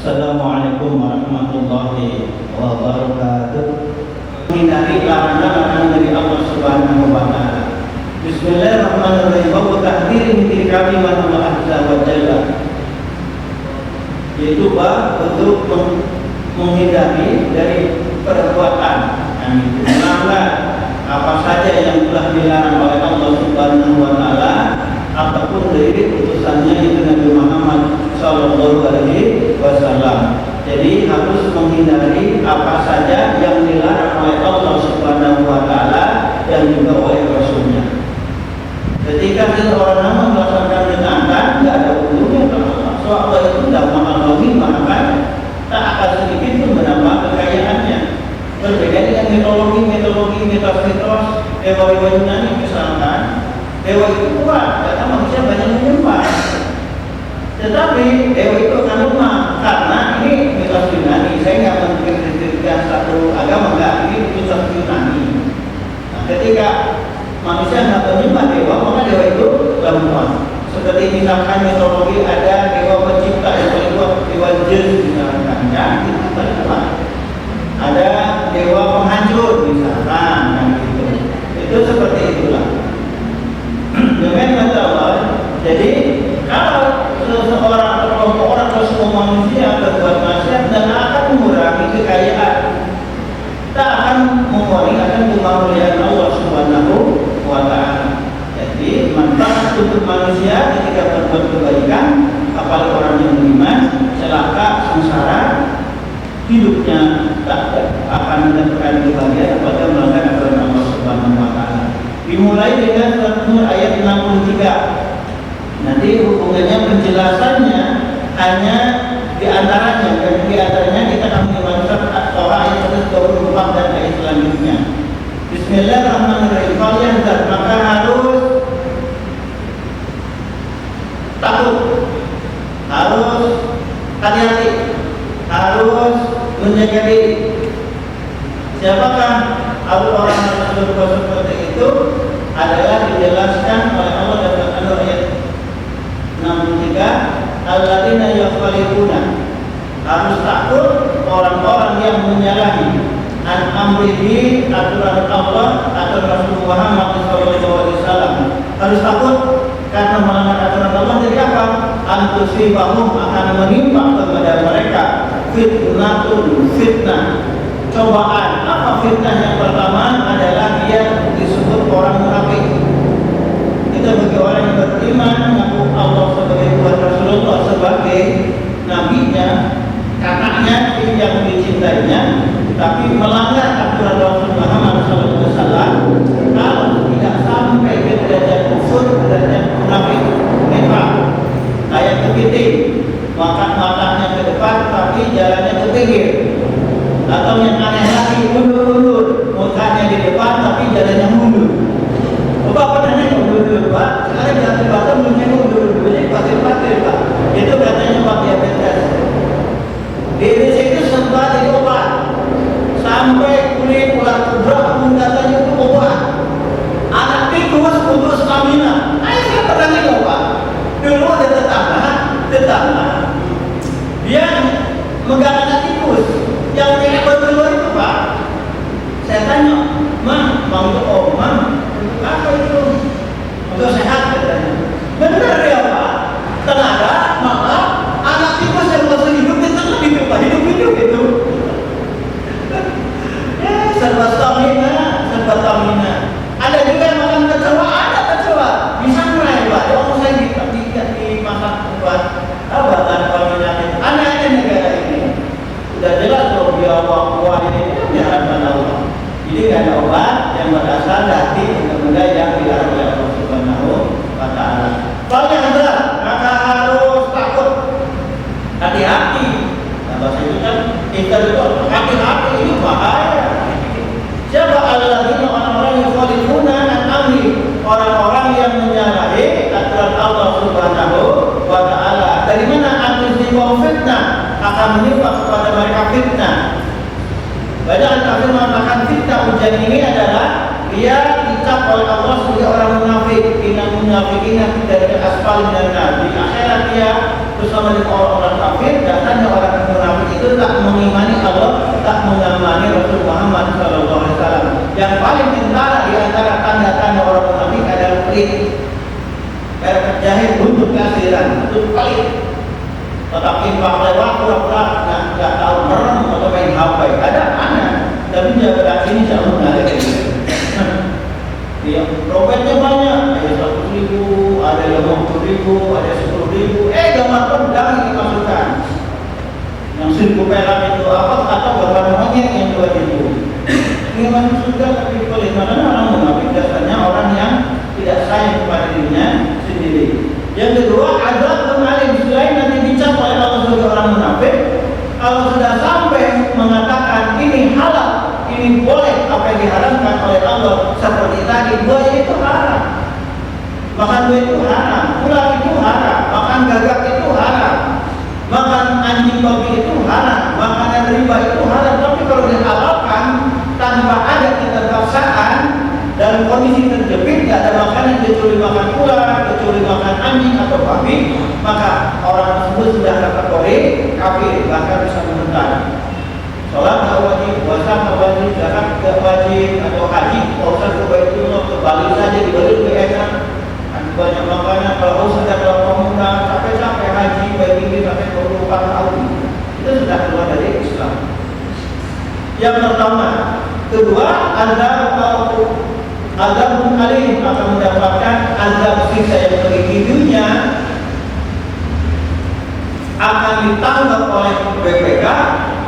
Assalamualaikum warahmatullahi wabarakatuh. Menghindari larangan-larangan dari Allah Subhanahu wa taala. Bismillahirrahmanirrahim. Wa tahdhirin min kalimat Allah azza wa jalla. Yaitu untuk menghindari dari perbuatan yang melanggar apa saja yang telah dilarang oleh Allah Subhanahu wa taala ataupun dari utusannya itu Nabi Muhammad sallallahu alaihi wasallam. Jadi harus menghindari apa saja yang dilarang oleh Allah Subhanahu wa taala dan juga oleh Rasulnya. Ketika seseorang melaksanakan ketaatan, tidak ada ujungnya kalau Allah. So Allah itu tidak mengalami maka tak akan sedikit pun menambah kekayaannya. Berbeda dengan mitologi, mitos-mitos dewa-dewa Yunani misalkan. Dewa itu kuat, karena manusia banyak menyembah. Tetapi dewa itu akan lemah karena ini mitos Yunani. Saya nggak mengkritikkan satu agama, enggak, ini mitos Yunani. Nah, ketika manusia nggak menyembah dewa, maka dewa itu lemah. Seperti misalkan mitologi ada dewa pencipta yang paling kuat, dewa Zeus misalkan, ya itu paling kuat. Ada dewa penghancur misalkan, kan gitu. Itu seperti itulah. Dengan kata Allah, jadi kalau seseorang atau kelompok orang atau semua manusia berbuat maksiat dan akan mengurangi kekayaan, tak akan mengurangi akan kemuliaan Allah Subhanahu wa taala. Jadi manfaat untuk manusia ketika berbuat kebaikan, apalagi orang yang beriman, celaka sengsara, hidupnya tak akan mendapatkan kebahagiaan apabila melanggar aturan Allah Subhanahu wa taala. Dimulai dengan surat Nur ayat 63. Nanti hubungannya penjelasannya hanya diantaranya kita akan membaca At-Taurah ayat 124 dan ayat selanjutnya. Bismillahirrahmanirrahim. Kalian maka harus takut, harus hati-hati, harus menjaga diri. Siapakah orang yang berbuat seperti itu? Adalah dijelaskan oleh Allah dalam An-Nur ayat 63. Alladzina yakhalifuna, harus takut orang-orang yang menyalahi an amrihi, aturan Allah atau Rasul Muhammad SAW. Harus takut karena melanggar aturan Allah. Jadi apa? Antusibahum, akan menimpa kepada mereka fitnatun, fitnah, cobaan. Apa fitnah? Yang pertama adalah dia disebut orang munafik. Itu bagi orang yang beriman, mengaku Allah sebagai Tuhan, Rasulullah sebagai nabinya, kakaknya yang dicintainya, tapi melanggar aturan Rasul Muhammad SAW. Kalau tidak sampai ke derajat kufur, derajat munafik, nifaq, kayak kepiting, matanya ke depan tapi jalannya ke pinggir. Atau yang aneh lagi, mundur-mundur, mukanya di depan tapi jalannya mundur. Bapak pernah mundur-mundur, Pak? Sekarang jalan di Batam mulutnya mundur-mundur, jadi pasir-pasir, Pak. Itu katanya Pak diabetes. Di Indonesia itu sempat diobat sampai kulit ular kobra pun katanya itu obat. Anak tikus putus stamina. Saya pernah nengok, Pak. Dulu ada tetangga, dia megang anak tikus yang nenek berkeluar itu, Pak. Saya tanya, "Ma, Bang itu apa itu?" Untuk sehat katanya. Benar ya, Pak. Ternyata malah anak tikus yang masih hidup itu lebih hidup itu. Ya, serba stamina. Ada juga yang makan kecoa, ada kecoa. Bisa mulai, Pak. Waktu saya dimasak buat obat penyakit. Anehnya negara ini. Sudah jelas kalau dia buah ini diharapkan Allah. Jadi nggak ada obat yang berasal dari benda-benda yang dilarang oleh Allah Subhanahu wa taala. Paling adalah maka harus takut, hati-hati. Nah, bahasa itu kan kita itu hati-hati, ini bahaya. Siapa alladzina, orang-orang yang khalifuna an amri, orang-orang yang menyalahi aturan Allah Subhanahu wa taala. Dari mana antusibahum fitnah, akan menimpa kepada mereka fitnah. Bacaan kafir mengatakan fitnah ujian ini adalah dia dicap oleh Allah sebagai orang munafik. Innal munafiqina dari asfal dan di akhirat dia bersama dengan orang-orang kafir, datangnya orang sampai ada, tapi jaga ini jauh menarik. Ya, profitnya banyak, ada 100.000, ada 50.000, ada 10.000. Gambar pedang yang dimasukkan. Yang 1.000 perak itu apa? Atau gambar monyet yang 2.000. Ini masuk surga tapi boleh. Karena orang munafik dasarnya orang yang tidak sayang kepada dirinya sendiri. Yang kedua, azab kemarin selain nanti dicap oleh Allah sebagai orang munafik, kalau sudah sampai mengatakan ini halal, ini boleh, apa yang diharamkan oleh Allah seperti tadi, buaya itu haram, makan buaya itu haram, ular itu haram, makan gagak itu haram, makan anjing babi itu haram, makanan riba itu haram. Tapi kalau dihalalkan tanpa ada keterpaksaan dalam kondisi terjepit, tidak ada makanan kecuali makan ular, kecuali makan anjing atau babi, maka orang tersebut sudah kategori kafir, bahkan bisa murtad. Sholat tidak wajib, puasa tidak wajib, zakat tidak wajib, atau haji tidak usah ke Baitullah, ke Bali saja, di Bali lebih enak. Banyak makanan, kalau usah ada pemuda, capek-capek haji, baik ini sampai 24 tahun, itu sudah keluar dari Islam. Yang pertama, kedua, azab alim akan mendapatkan azab siksa yang terhidupnya akan ditangkap oleh BPK,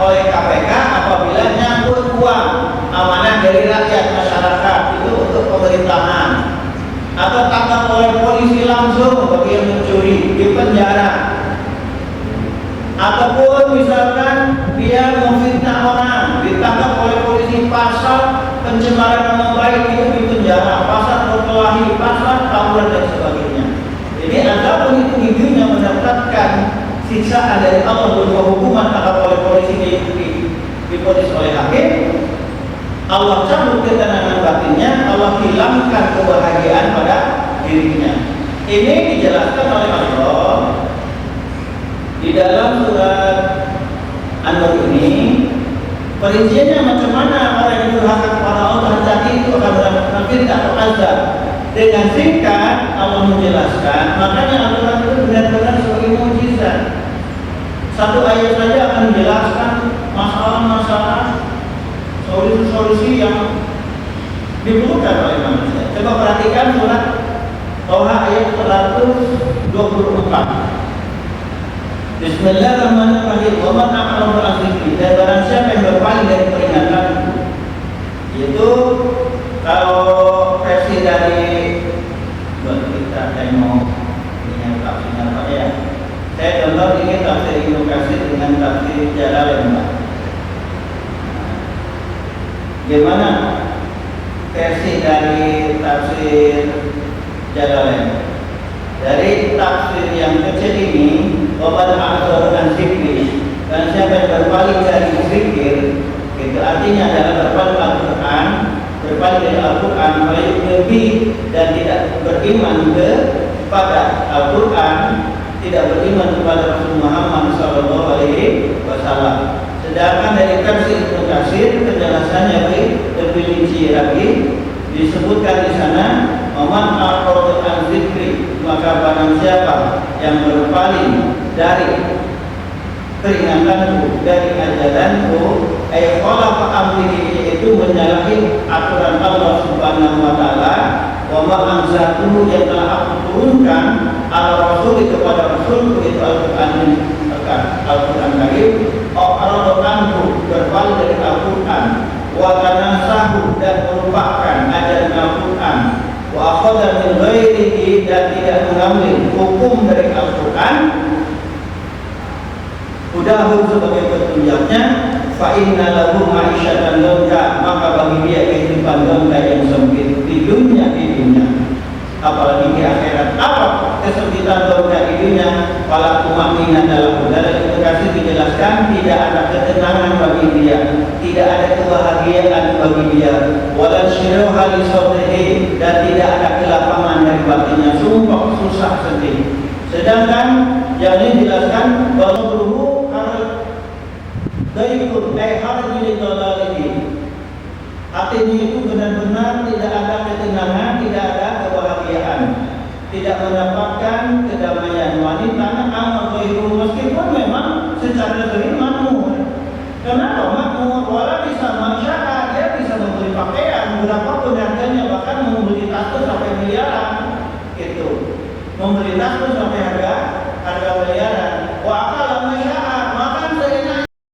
oleh KPK apabila nyangkut uang amanah dari rakyat masyarakat itu untuk pemerintahan, atau tangkap oleh polisi langsung bagi yang mencuri di penjara, ataupun misalkan dia memfitnah orang ditangkap oleh polisi, pasal pencemaran nama baik itu di penjara, pasal berkelahi, pasal tawuran dan sebagainya. Jadi azab itu hidupnya mendapatkan siksaan dari Allah berupa hukuman tangkap oleh polisi diponis oleh hakim, Allah cabut ketenangan batinnya, Allah hilangkan kebahagiaan pada dirinya. Ini dijelaskan oleh Allah di dalam surat An-Nur ini. Perinciannya macam mana orang yang durhaka kepada Allah tadi itu akan mendapatkan fitnah atau azab. Dengan singkat Allah menjelaskan, makanya Al-Quran itu benar-benar sebagai mukjizat. Satu ayat saja akan menjelaskan masalah-masalah, solusi-solusi yang dibutuhkan oleh manusia. Coba perhatikan surat Toha ayat 124. Bismillahirrahmanirrahim. Wa man a'rada an dzikri, dan barang siapa yang berpaling dari peringatan, yaitu kalau versi dari kita saya mau ini tafsirnya apa ya? Saya download ini tafsir Ibnu Katsir dengan tafsir Jalalain. Gimana versi dari tafsir Jalalain? Dari tafsir yang kecil ini, waman a'rada dzikri, dan siapa yang berpaling dari zikir, itu artinya adalah berpaling Al-Quran, berpaling dari Al-Quran, lebih dan tidak beriman kepada Al-Quran, tidak beriman kepada Rasul Muhammad SAW. Sedangkan dari tafsir Ibnu Katsir penjelasannya lebih rinci lagi, disebutkan di sana, waman a'rada an dzikri, maka barang siapa yang berpaling dari peringatanku, dari ajaranku, khalafa amri, yaitu menyalahi aturan Allah Subhanahu wa taala, wa ma anzaltu, yang telah aku turunkan ala rasul, kepada rasulku, itu Al-Qur'an Karim, al-Qur'anku, berpaling dari Al-Qur'an, wa tanasahu, dan melupakan ajaran Al-Qur'an, wa akhadha min ghairihi, dan tidak mengambil hukum dari Al-Quran, hudahu sebagai petunjuknya, fa inna lahu ma'isyatan dhanka, maka bagi dia kehidupan dhanka yang sempit di dunia, apalagi di akhirat. Apa kesempitan dhanka di dunia? Fala tumaninah dalam Ibnu Katsir dijelaskan, tidak ada ketenangan bagi dia, tidak ada kebahagiaan bagi dia, wala syirah li sadrihi, dan tidak ada kelapangan dari batinnya, sumpah susah sedih. Sedangkan yang ini dijelaskan bahwa daikun harji lidalalihi, hatinya itu benar-benar tidak ada ketenangan, tidak ada kebahagiaan, tidak mendapatkan kedamaian. Wanita amal ghairu, meskipun memang secara zahir makmur. Kenapa makmur? memberi nafsu sampai harga miliaran